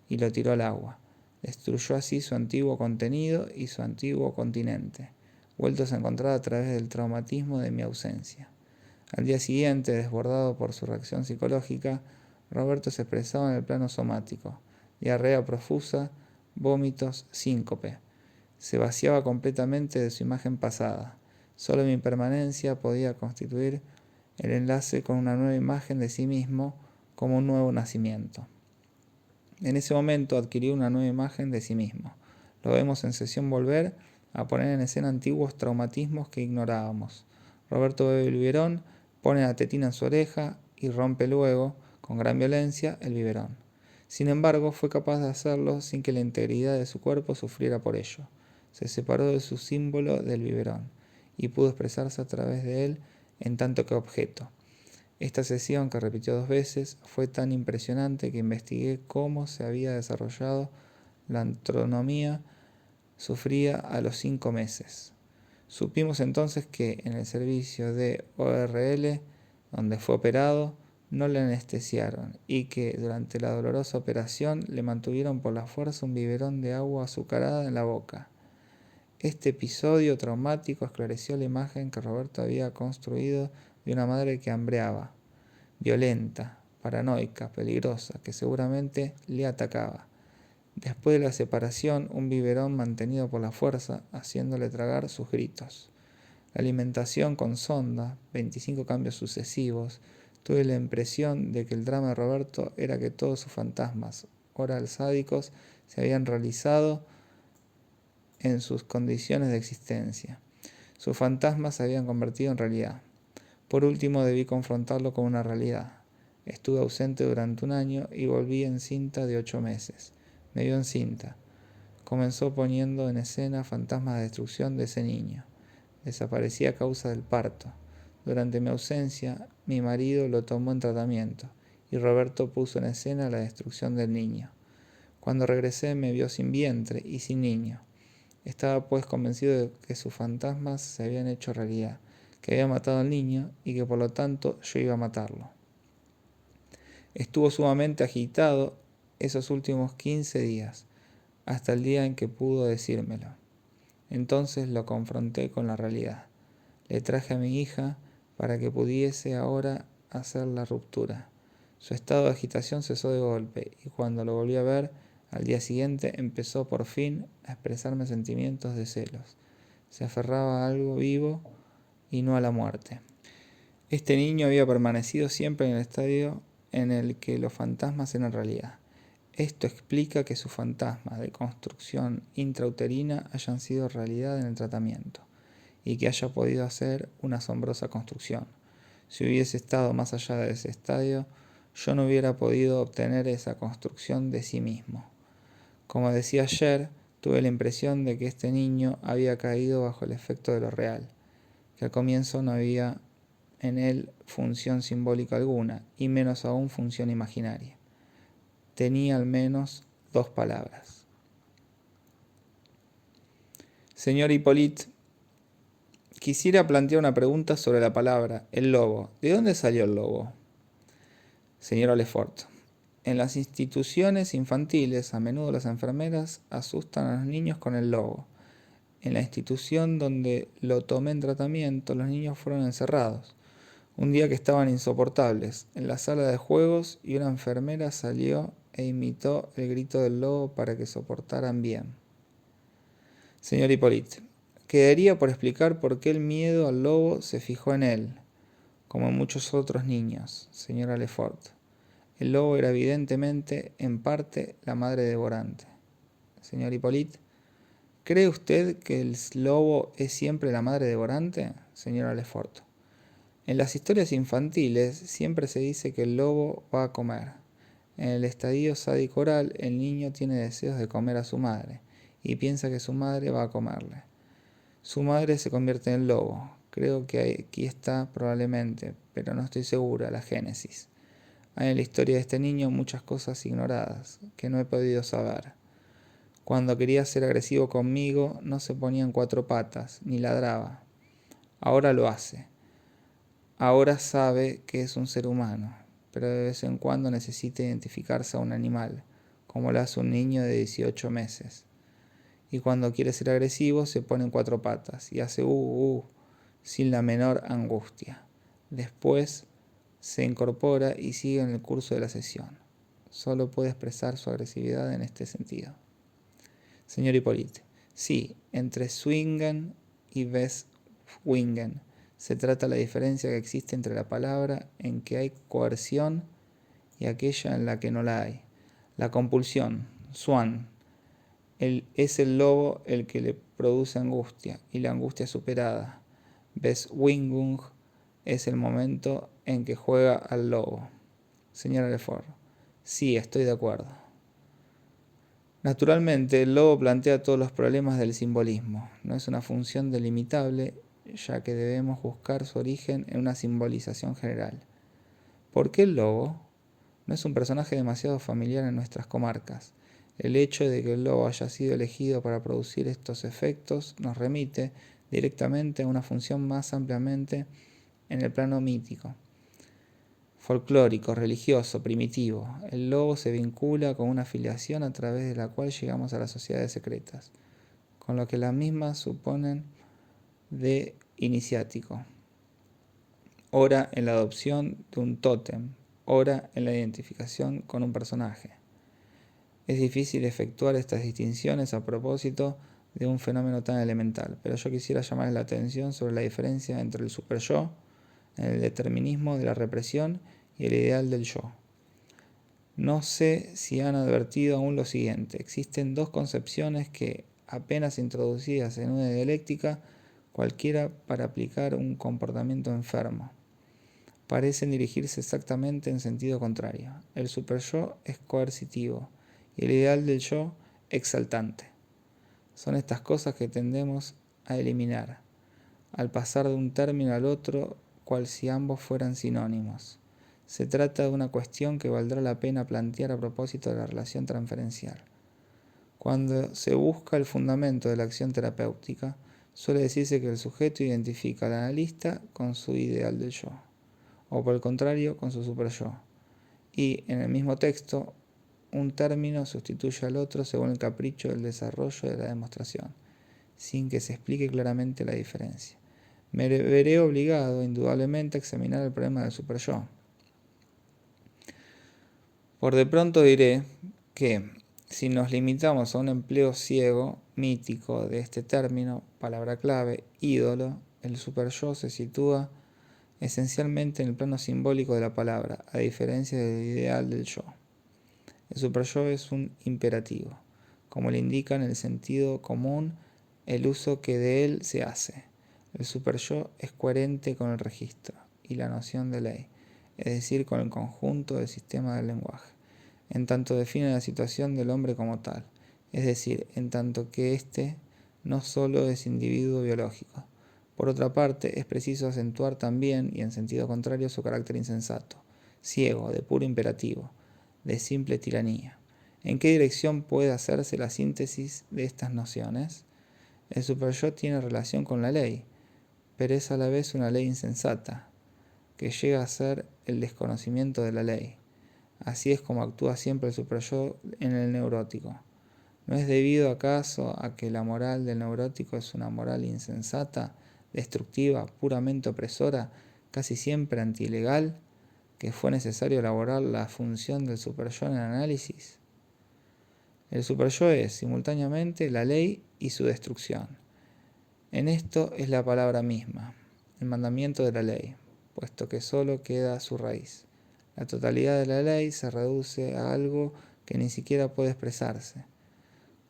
[SPEAKER 1] y lo tiró al agua. Destruyó así su antiguo contenido y su antiguo continente, vueltos a encontrar a través del traumatismo de mi ausencia. Al día siguiente, desbordado por su reacción psicológica, Roberto se expresaba en el plano somático: diarrea profusa, vómitos, síncope. Se vaciaba completamente de su imagen pasada. Solo mi permanencia podía constituir el enlace con una nueva imagen de sí mismo, como un nuevo nacimiento. En ese momento adquirió una nueva imagen de sí mismo. Lo vemos en sesión volver a poner en escena antiguos traumatismos que ignorábamos. Roberto bebe el biberón, pone la tetina en su oreja y rompe luego, con gran violencia, el biberón. Sin embargo, fue capaz de hacerlo sin que la integridad de su cuerpo sufriera por ello. Se separó de su símbolo del biberón y pudo expresarse a través de él en tanto que objeto. Esta sesión, que repitió 2 veces, fue tan impresionante que investigué cómo se había desarrollado la antronomía sufrida a los 5 meses. Supimos entonces que en el servicio de ORL, donde fue operado, no le anestesiaron y que durante la dolorosa operación le mantuvieron por la fuerza un biberón de agua azucarada en la boca. Este episodio traumático esclareció la imagen que Roberto había construido de una madre que hambreaba, violenta, paranoica, peligrosa, que seguramente le atacaba. Después de la separación, un biberón mantenido por la fuerza, haciéndole tragar sus gritos. La alimentación con sonda, 25 cambios sucesivos. Tuve la impresión de que el drama de Roberto era que todos sus fantasmas, oral sádicos, se habían realizado en sus condiciones de existencia. Sus fantasmas se habían convertido en realidad. Por último, debí confrontarlo con una realidad. Estuve ausente durante 1 año y volví encinta de 8 meses. Me vio encinta. Comenzó poniendo en escena fantasmas de destrucción de ese niño. Desaparecía a causa del parto. Durante mi ausencia, mi marido lo tomó en tratamiento y Roberto puso en escena la destrucción del niño. Cuando regresé me vio sin vientre y sin niño. Estaba pues convencido de que sus fantasmas se habían hecho realidad, que había matado al niño y que por lo tanto yo iba a matarlo. Estuvo sumamente agitado esos últimos 15 días, hasta el día en que pudo decírmelo. Entonces lo confronté con la realidad. Le traje a mi hija para que pudiese ahora hacer la ruptura. Su estado de agitación cesó de golpe y cuando lo volví a ver, al día siguiente empezó por fin a expresarme sentimientos de celos. Se aferraba a algo vivo y no a la muerte. Este niño había permanecido siempre en el estadio en el que los fantasmas eran realidad. Esto explica que sus fantasmas de construcción intrauterina hayan sido realidad en el tratamiento y que haya podido hacer una asombrosa construcción. Si hubiese estado más allá de ese estadio, yo no hubiera podido obtener esa construcción de sí mismo. Como decía ayer, tuve la impresión de que este niño había caído bajo el efecto de lo real, que al comienzo no había en él función simbólica alguna, y menos aún función imaginaria. Tenía al menos 2 palabras. Señor Hippolyte, quisiera plantear una pregunta sobre la palabra, el lobo. ¿De dónde salió el lobo? Señora Lefort, en las instituciones infantiles, a menudo las enfermeras asustan a los niños con el lobo. En la institución donde lo tomé en tratamiento, los niños fueron encerrados. Un día que estaban insoportables, en la sala de juegos, y una enfermera salió e imitó el grito del lobo para que soportaran bien. Señor Hippolyte, quedaría por explicar por qué el miedo al lobo se fijó en él, como en muchos otros niños, señora Lefort. El lobo era evidentemente, en parte, la madre devorante. Señor Hippolyte, ¿cree usted que el lobo es siempre la madre devorante, señora Lefort? En las historias infantiles siempre se dice que el lobo va a comer. En el estadio sádico oral, el niño tiene deseos de comer a su madre y piensa que su madre va a comerle. Su madre se convierte en el lobo. Creo que aquí está probablemente, pero no estoy segura, la génesis. Hay en la historia de este niño muchas cosas ignoradas que no he podido saber. Cuando quería ser agresivo conmigo, no se ponía en cuatro patas, ni ladraba. Ahora lo hace. Ahora sabe que es un ser humano, pero de vez en cuando necesita identificarse a un animal, como lo hace un niño de 18 meses. Y cuando quiere ser agresivo, se pone en cuatro patas y hace sin la menor angustia. Después se incorpora y sigue en el curso de la sesión. Solo puede expresar su agresividad en este sentido. Señor Hippolyte, sí, entre swingen y weswingen se trata la diferencia que existe entre la palabra en que hay coerción y aquella en la que no la hay. La compulsión, swan, es el lobo el que le produce angustia y la angustia superada. Beswingung es el momento en que juega al lobo. Señora Lefort, sí, estoy de acuerdo. Naturalmente, el lobo plantea todos los problemas del simbolismo. No es una función delimitable, ya que debemos buscar su origen en una simbolización general. ¿Por qué el lobo? No es un personaje demasiado familiar en nuestras comarcas. El hecho de que el lobo haya sido elegido para producir estos efectos nos remite directamente a una función más ampliamente en el plano mítico, folclórico, religioso, primitivo. El lobo se vincula con una afiliación a través de la cual llegamos a las sociedades secretas, con lo que las mismas suponen de iniciático. Ora en la adopción de un tótem, ora en la identificación con un personaje. Es difícil efectuar estas distinciones a propósito de un fenómeno tan elemental, pero yo quisiera llamar la atención sobre la diferencia entre el superyo, el determinismo de la represión y el ideal del yo. No sé si han advertido aún lo siguiente: existen dos concepciones que, apenas introducidas en una dialéctica cualquiera para aplicar un comportamiento enfermo, parecen dirigirse exactamente en sentido contrario. El superyo es coercitivo y el ideal del yo exaltante. Son estas cosas que tendemos a eliminar, al pasar de un término al otro, cual si ambos fueran sinónimos. Se trata de una cuestión que valdrá la pena plantear a propósito de la relación transferencial. Cuando se busca el fundamento de la acción terapéutica, suele decirse que el sujeto identifica al analista con su ideal del yo, o por el contrario, con su superyo. Y en el mismo texto, un término sustituye al otro según el capricho del desarrollo de la demostración, sin que se explique claramente la diferencia. Me veré obligado, indudablemente, a examinar el problema del superyo. Por de pronto diré que, si nos limitamos a un empleo ciego, mítico de este término, palabra clave, ídolo, el superyo se sitúa esencialmente en el plano simbólico de la palabra, a diferencia del ideal del yo. El superyo es un imperativo, como le indica en el sentido común el uso que de él se hace. El superyo es coherente con el registro y la noción de ley, es decir, con el conjunto del sistema del lenguaje, en tanto define la situación del hombre como tal, es decir, en tanto que éste no solo es individuo biológico. Por otra parte, es preciso acentuar también, y en sentido contrario, su carácter insensato, ciego, de puro imperativo, de simple tiranía. ¿En qué dirección puede hacerse la síntesis de estas nociones? El superyo tiene relación con la ley, pero es a la vez una ley insensata, que llega a ser el desconocimiento de la ley. Así es como actúa siempre el superyo en el neurótico. ¿No es debido acaso a que la moral del neurótico es una moral insensata, destructiva, puramente opresora, casi siempre antilegal, que fue necesario elaborar la función del superyo en el análisis? El superyo es, simultáneamente, la ley y su destrucción. En esto es la palabra misma, el mandamiento de la ley, puesto que sólo queda su raíz. La totalidad de la ley se reduce a algo que ni siquiera puede expresarse,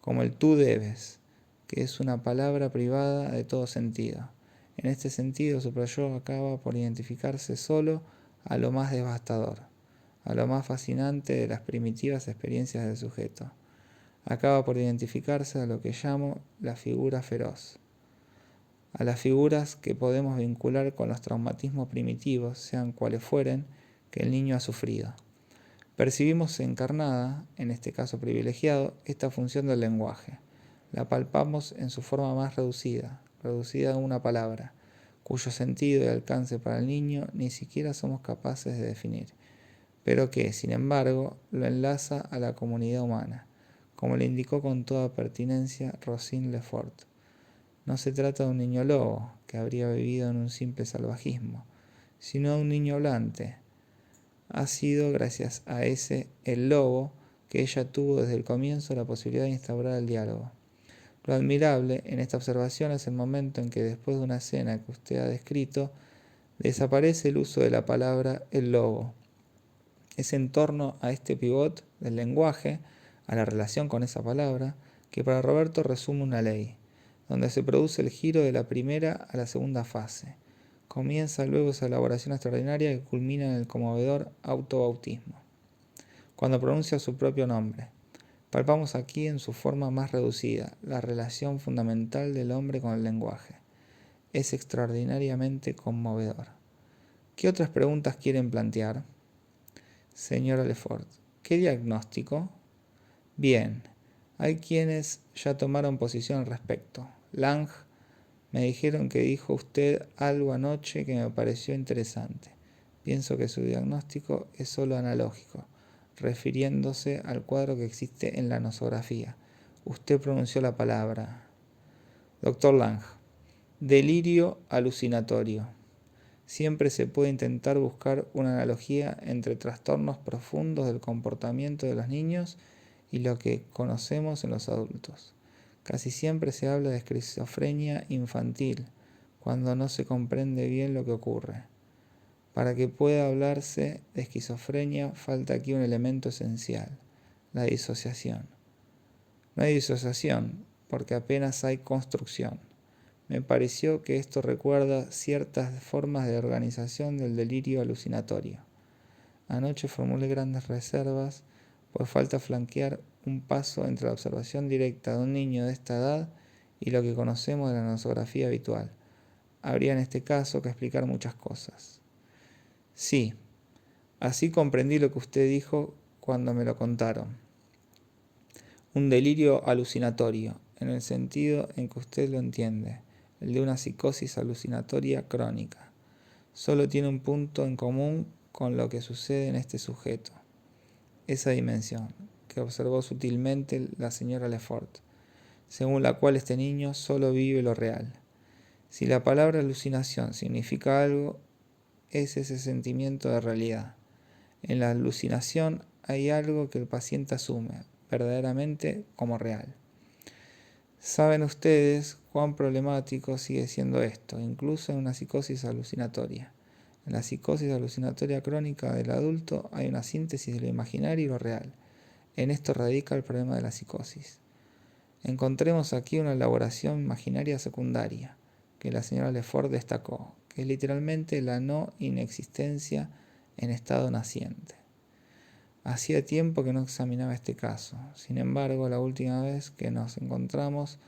[SPEAKER 1] como el tú debes, que es una palabra privada de todo sentido. En este sentido, el superyo acaba por identificarse solo a lo más devastador, a lo más fascinante de las primitivas experiencias del sujeto. Acaba por identificarse a lo que llamo la figura feroz, a las figuras que podemos vincular con los traumatismos primitivos, sean cuales fueren, que el niño ha sufrido. Percibimos encarnada, en este caso privilegiado, esta función del lenguaje. La palpamos en su forma más reducida a una palabra, cuyo sentido y alcance para el niño ni siquiera somos capaces de definir, pero que, sin embargo, lo enlaza a la comunidad humana, como le indicó con toda pertinencia Rosine Lefort. No se trata de un niño lobo, que habría vivido en un simple salvajismo, sino de un niño hablante. Ha sido gracias a ese, el lobo, que ella tuvo desde el comienzo la posibilidad de instaurar el diálogo. Lo admirable en esta observación es el momento en que, después de una escena que usted ha descrito, desaparece el uso de la palabra el lobo. Es en torno a este pivot del lenguaje, a la relación con esa palabra, que para Roberto resume una ley, donde se produce el giro de la primera a la segunda fase. Comienza luego esa elaboración extraordinaria que culmina en el conmovedor autobautismo, cuando pronuncia su propio nombre. Palpamos aquí en su forma más reducida la relación fundamental del hombre con el lenguaje. Es extraordinariamente conmovedor. ¿Qué otras preguntas quieren plantear? Señora Lefort, ¿qué diagnóstico? Bien, hay quienes ya tomaron posición al respecto. Lange, me dijeron que dijo usted algo anoche que me pareció interesante. Pienso que su diagnóstico es solo analógico, refiriéndose al cuadro que existe en la nosografía. Usted pronunció la palabra. Doctor Lange, delirio alucinatorio. Siempre se puede intentar buscar una analogía entre trastornos profundos del comportamiento de los niños y lo que conocemos en los adultos. Casi siempre se habla de esquizofrenia infantil, cuando no se comprende bien lo que ocurre. Para que pueda hablarse de esquizofrenia falta aquí un elemento esencial, la disociación. No hay disociación, porque apenas hay construcción. Me pareció que esto recuerda ciertas formas de organización del delirio alucinatorio. Anoche formulé grandes reservas, pues falta flanquear un paso entre la observación directa de un niño de esta edad y lo que conocemos de la nosografía habitual. Habría en este caso que explicar muchas cosas. Sí, así comprendí lo que usted dijo cuando me lo contaron. Un delirio alucinatorio, en el sentido en que usted lo entiende, el de una psicosis alucinatoria crónica. Solo tiene un punto en común con lo que sucede en este sujeto, esa dimensión que observó sutilmente la señora Lefort, según la cual este niño solo vive lo real. Si la palabra alucinación significa algo, es ese sentimiento de realidad. En la alucinación hay algo que el paciente asume verdaderamente como real. Saben ustedes cuán problemático sigue siendo esto, incluso en una psicosis alucinatoria. En la psicosis alucinatoria crónica del adulto hay una síntesis de lo imaginario y lo real. En esto radica el problema de la psicosis. Encontremos aquí una elaboración imaginaria secundaria, que la señora Lefort destacó, que es literalmente la no inexistencia en estado naciente. Hacía tiempo que no examinaba este caso. Sin embargo, la última vez que nos encontramos,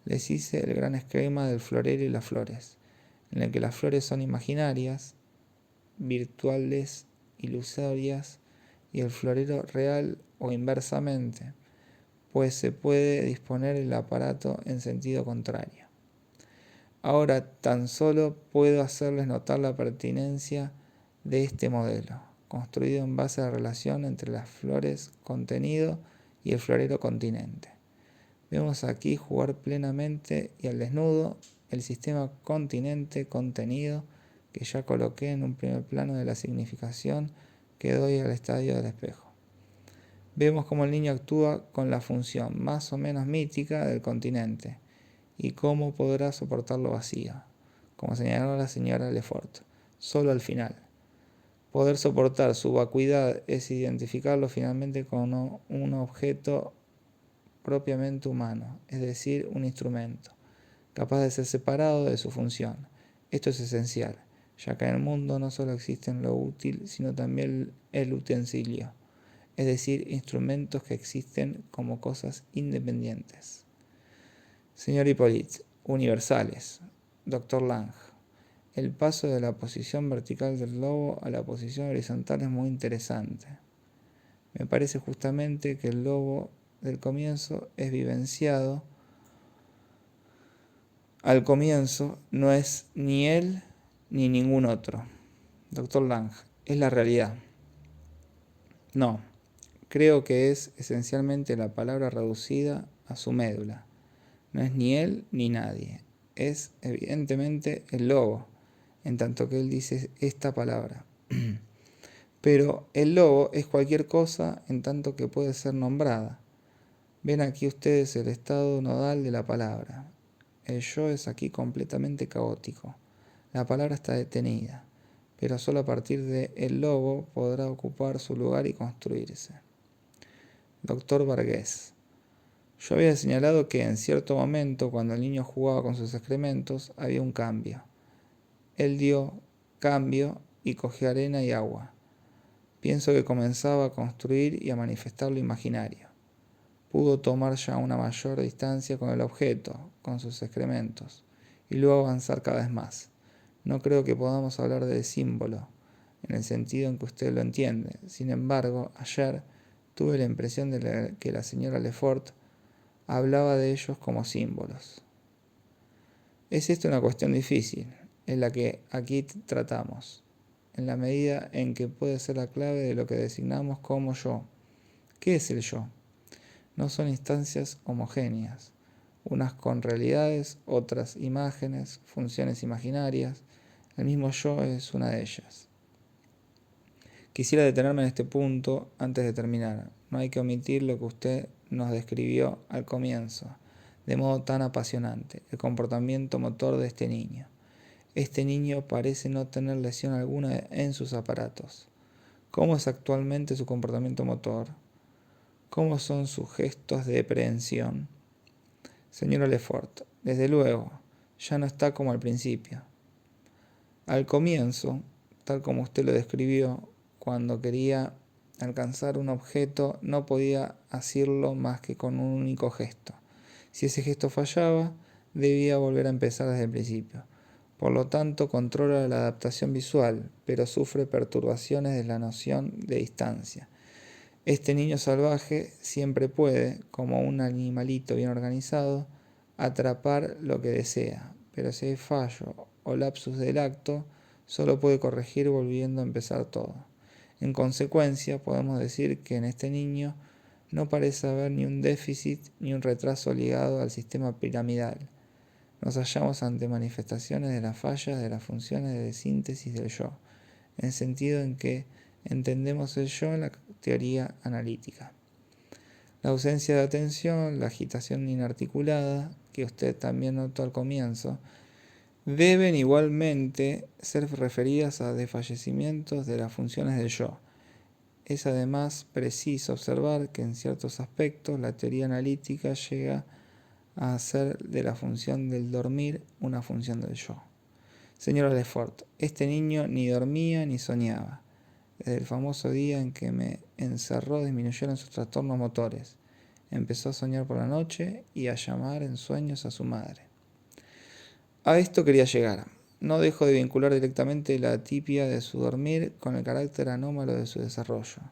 [SPEAKER 1] les hice el gran esquema del florero y las flores, en el que las flores son imaginarias, virtuales, ilusorias, y el florero real o inversamente, pues se puede disponer el aparato en sentido contrario. Ahora tan solo puedo hacerles notar la pertinencia de este modelo, construido en base a la relación entre las flores contenido y el florero continente. Vemos aquí jugar plenamente y al desnudo el sistema continente-contenido que ya coloqué en un primer plano de la significación que doy al estadio del espejo. Vemos cómo el niño actúa con la función más o menos mítica del continente y cómo podrá soportar lo vacío, como señaló la señora Lefort, solo al final. Poder soportar su vacuidad es identificarlo finalmente con un objeto propiamente humano, es decir, un instrumento, capaz de ser separado de su función. Esto es esencial, ya que en el mundo no solo existen lo útil, sino también el utensilio, es decir, instrumentos que existen como cosas independientes. Señor Hippolyte, universales. Doctor Lange, el paso de la posición vertical del lobo a la posición horizontal es muy interesante. Me parece justamente que el lobo del comienzo es vivenciado. Al comienzo no es ni él ni ningún otro. Doctor Lange, es la realidad. No, creo que es esencialmente la palabra reducida a su médula. No es ni él ni nadie. Es evidentemente el lobo, en tanto que él dice esta palabra. Pero el lobo es cualquier cosa en tanto que puede ser nombrada. Ven aquí ustedes el estado nodal de la palabra. El yo es aquí completamente caótico. La palabra está detenida, pero solo a partir de el lobo podrá ocupar su lugar y construirse. Doctor Varghese. Yo había señalado que en cierto momento, cuando el niño jugaba con sus excrementos, había un cambio. Él dio cambio y cogió arena y agua. Pienso que comenzaba a construir y a manifestar lo imaginario. Pudo tomar ya una mayor distancia con el objeto, con sus excrementos, y luego avanzar cada vez más. No creo que podamos hablar de símbolo, en el sentido en que usted lo entiende. Sin embargo, ayer tuve la impresión de que la señora Lefort hablaba de ellos como símbolos. Es esto una cuestión difícil, en la que aquí tratamos, en la medida en que puede ser la clave de lo que designamos como yo. ¿Qué es el yo? No son instancias homogéneas, unas con realidades, otras imágenes, funciones imaginarias. El mismo yo es una de ellas. Quisiera detenerme en este punto antes de terminar. No hay que omitir lo que usted nos describió al comienzo, de modo tan apasionante, el comportamiento motor de este niño. Este niño parece no tener lesión alguna en sus aparatos. ¿Cómo es actualmente su comportamiento motor? ¿Cómo son sus gestos de prehensión? Señora Lefort, desde luego, ya no está como al principio. Al comienzo, tal como usted lo describió, cuando quería alcanzar un objeto, no podía hacerlo más que con un único gesto. Si ese gesto fallaba, debía volver a empezar desde el principio. Por lo tanto, controla la adaptación visual, pero sufre perturbaciones de la noción de distancia. Este niño salvaje siempre puede, como un animalito bien organizado, atrapar lo que desea, pero si hay fallo o lapsus del acto, solo puede corregir volviendo a empezar todo. En consecuencia, podemos decir que en este niño no parece haber ni un déficit ni un retraso ligado al sistema piramidal. Nos hallamos ante manifestaciones de las fallas de las funciones de síntesis del yo, en el sentido en que entendemos el yo en la teoría analítica. La ausencia de atención, la agitación inarticulada, que usted también notó al comienzo, deben igualmente ser referidas a desfallecimientos de las funciones del yo. Es además preciso observar que en ciertos aspectos la teoría analítica llega a hacer de la función del dormir una función del yo. Señora Lefort, este niño ni dormía ni soñaba. Desde el famoso día en que me encerró disminuyeron sus trastornos motores. Empezó a soñar por la noche y a llamar en sueños a su madre. A esto quería llegar. No dejo de vincular directamente la atipia de su dormir con el carácter anómalo de su desarrollo,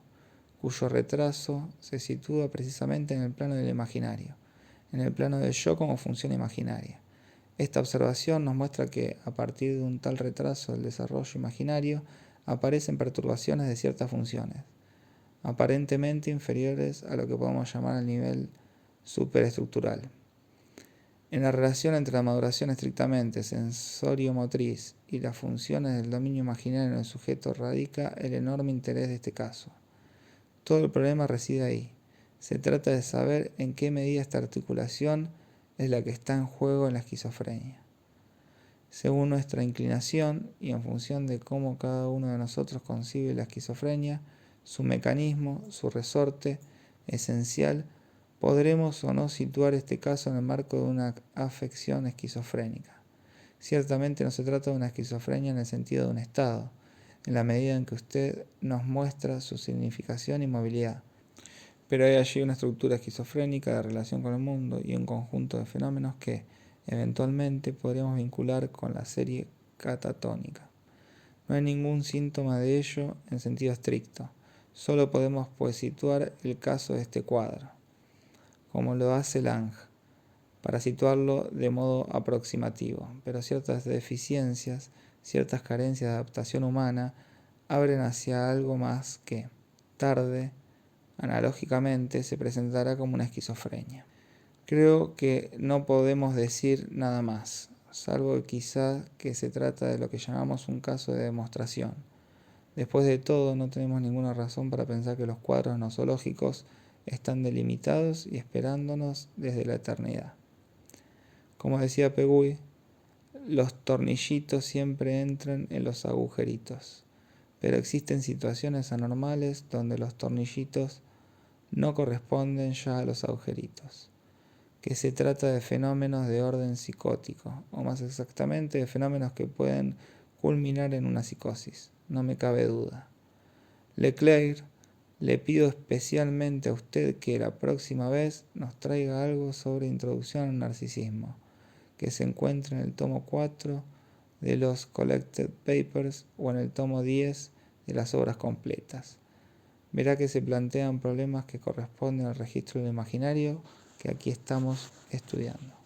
[SPEAKER 1] cuyo retraso se sitúa precisamente en el plano del imaginario, en el plano del yo como función imaginaria. Esta observación nos muestra que, a partir de un tal retraso del desarrollo imaginario, aparecen perturbaciones de ciertas funciones, aparentemente inferiores a lo que podemos llamar el nivel superestructural. En la relación entre la maduración estrictamente sensorio-motriz y las funciones del dominio imaginario en el sujeto radica el enorme interés de este caso. Todo el problema reside ahí. Se trata de saber en qué medida esta articulación es la que está en juego en la esquizofrenia. Según nuestra inclinación y en función de cómo cada uno de nosotros concibe la esquizofrenia, su mecanismo, su resorte esencial, podremos o no situar este caso en el marco de una afección esquizofrénica. Ciertamente no se trata de una esquizofrenia en el sentido de un estado, en la medida en que usted nos muestra su significación y movilidad. Pero hay allí una estructura esquizofrénica de relación con el mundo y un conjunto de fenómenos que, eventualmente, podríamos vincular con la serie catatónica. No hay ningún síntoma de ello en sentido estricto. Solo podemos pues situar el caso de este cuadro, como lo hace Lange, para situarlo de modo aproximativo, pero ciertas deficiencias, ciertas carencias de adaptación humana, abren hacia algo más que, tarde, analógicamente, se presentará como una esquizofrenia. Creo que no podemos decir nada más, salvo quizá que se trata de lo que llamamos un caso de demostración. Después de todo, no tenemos ninguna razón para pensar que los cuadros nosológicos están delimitados y esperándonos desde la eternidad. Como decía Pegui, los tornillitos siempre entran en los agujeritos, pero existen situaciones anormales donde los tornillitos no corresponden ya a los agujeritos, que se trata de fenómenos de orden psicótico, o más exactamente de fenómenos que pueden culminar en una psicosis, no me cabe duda. Leclerc, le pido especialmente a usted que la próxima vez nos traiga algo sobre introducción al narcisismo, que se encuentra en el tomo 4 de los Collected Papers o en el tomo 10 de las obras completas. Verá que se plantean problemas que corresponden al registro del imaginario que aquí estamos estudiando.